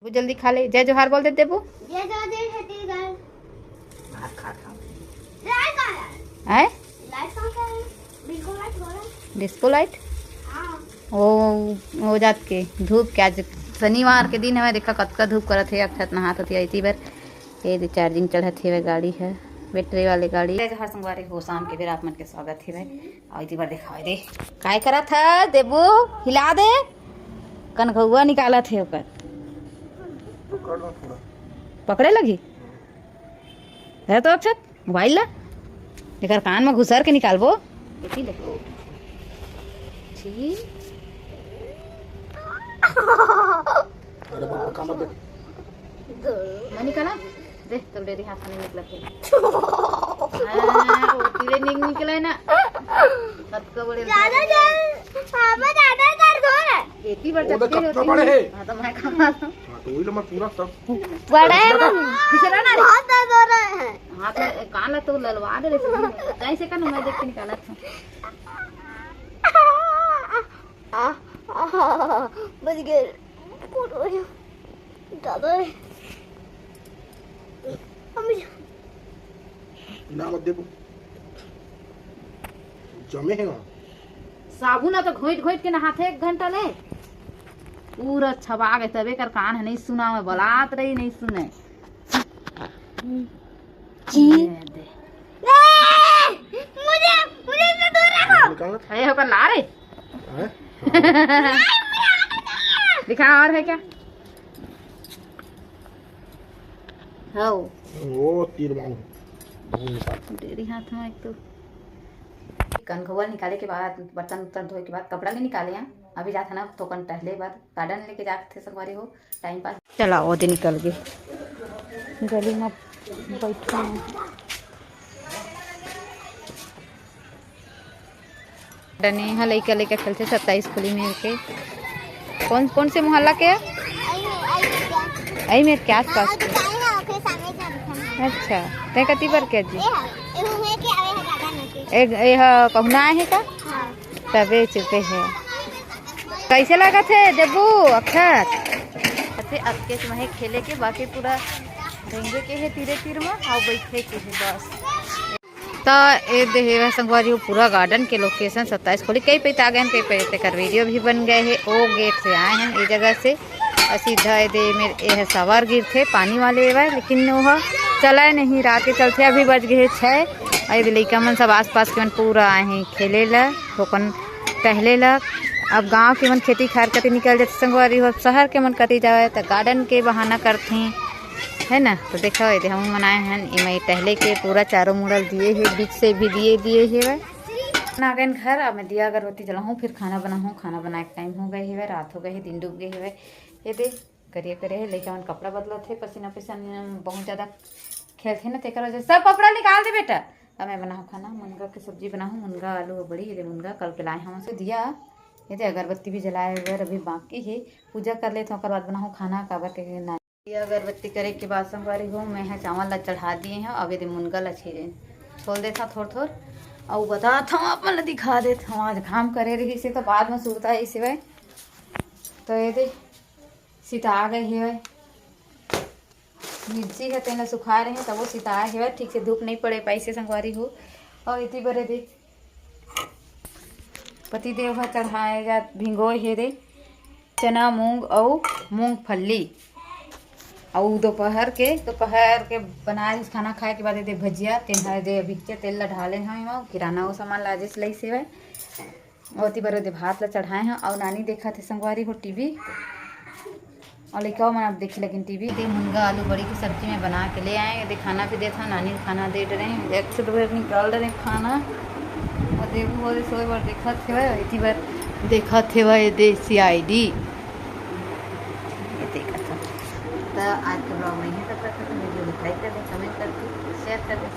वो जल्दी खा ले। जय जोहार बोल दे देबू। जय जोहार जय छत्तीसगढ़। है लाइट कहाँ का है? बिल्कुल लाइट हो रहा है। डिस्को लाइट हाँ। वो जात के धूप के आज शनिवार के दिन है। देखा कतका धूप करत है। अक्षत नहात होती आई बार ये चार्जिंग चढ़त है। गाड़ी है बैटरी वाली गाड़ी। जय जोहार संगवारी हो शाम के बेर आप मन के स्वागत है। आई बार देखा दे काय करा था देबू हिला दे कनघुआ निकाला थे ओकर पकड़े लगी है तो अक्षत मोबाइल ला एकर कान में घुसर के निकालबो ले ठीक मैं निकाला देख तो डेरी हाथ में निकला थे तीरे निकले ना कतका बड़े ज्यादा जल पापा ज्यादा दर्द हो रहा है। इतनी बड़ चक्के होती है। हां तो मैं खा हां तो वही लो मैं पूरा सब बड़ा है खिचड़ा ना बहुत दर्द हो रहा है। हाथ में कान तो ललवा दे रे कैसे का मैं देख के निकाला था। बच गए दादा ना मत देखो जमे है ना साबुन तो घोट घोट के नहाते 1 घंटा ले पूरा छबा गए तबे कर कान है नहीं सुना मैं बलात रही नहीं सुने जी मुझे से दूर रखो। है होकर ला रे दिखा और है क्या हो वो तीर मांग डेरी हाथ में एक तो कनघुआ निकाले के बाद बर्तन उर्तन धोए के बाद कपड़ा नहीं निकाले हैं। अभी जाता ना तो कन टहले बाद गार्डन लेके जाते थे संगवारी हो टाइम पास चला वो दिन निकल गए गली में बैठा डने यहाँ लड़का लेके खेलते 27 खुली में के कौन कौन से मोहल्ला के आई मेरे के आस पास के अच्छा ते कति पर के जी एक यह कहना है का तबे चुपे है कैसे लगा थे देबू अक्षत अच्छे अक्के में खेले के बाकी पूरा रेंगे के है तीरे तीर में और बैठे के है बस तो ये देहे संगवारी पूरा गार्डन के लोकेशन 27 खोली कई पे आ गए कई पे तेकर वीडियो भी बन गए है। वो गेट से आए हैं ये जगह से सीधा दे मेरे ये सवार गिर थे पानी वाले वे लेकिन वह चला नहीं रात के चलते अभी बज गए 6 और लड़का मन सब आस पास के मन पूरा आए हैं खेले ला ठोकन टहले ला। अब गांव के मन खेती खार कती निकल जाते संगवारी हो शहर के मन कती जाए तो गार्डन के बहाना करते है ना। तो देखा ये हम मनाए हैं इमें टहले के पूरा चारों मुड़ल दिए है बीच से भी दिए है आ गए घर। अब मैं दिया अगरबत्ती जलाऊँ फिर खाना बनाऊँ। खाना बनाए के टाइम हो गए है रात हो गई है दिन डूब गई है। ये दे करिए करे है लेकिन मन कपड़ा बदलो थे पसीना पसीना बहुत ज़्यादा खेलते ना तेकर वजह सब कपड़ा निकाल दे बेटा। अब मैं बनाऊँ खाना मुनगा की सब्जी बनाऊँ मुनगा आलू बड़ी ये मुनगा कल के लाए हम से दिया ये अगरबत्ती भी जलाए हुए अभी बाकी है पूजा कर लेते हैं बाद बनाऊँ खाना काबर के ना अगरबत्ती करे के बाद संगवारी हो मैं है चावल ला चढ़ा दिए हैं। अब ये मुनगा ला छेड़े छोड़ देता थोड़ और बता था आप मन दिखा देता हूँ आज काम करे रही से तो बाद में सूता है इसे भाई तो ये दे सीता आ गई है मिर्ची है तेना सुखा रहे हैं तब वो सीता है ठीक से धूप नहीं पड़े पाई से संगवारी हो। और इतनी बड़े दे पति देव चढ़ाए जा भिंगोए है दे चना मूंग और मूंगफली और दोपहर के बनाए खाना खाए के बाद दे भजिया तेना दे भिक्चे तेल ला ढाले हैं किराना वो सामान लाजिस लई से और ती बड़े दे भात ला चढ़ाए हैं। और नानी देखा थे संगवारी हो टीवी और लड़का मैंने आप देखी लेकिन टीवी दे मुनगा आलू बड़ी की सब्जी में बना के ले आए दे खाना भी देता नानी खाना दे रहे हैं एक से दोपहर निकाल रहे खाना और देखो वो सोए बार देखा थे इतनी बार देखा थे वह देसी ID ये देखा था। तो आज के ब्लॉग में ही तब तक वीडियो लाइक कर दें कमेंट करके शेयर कर दें।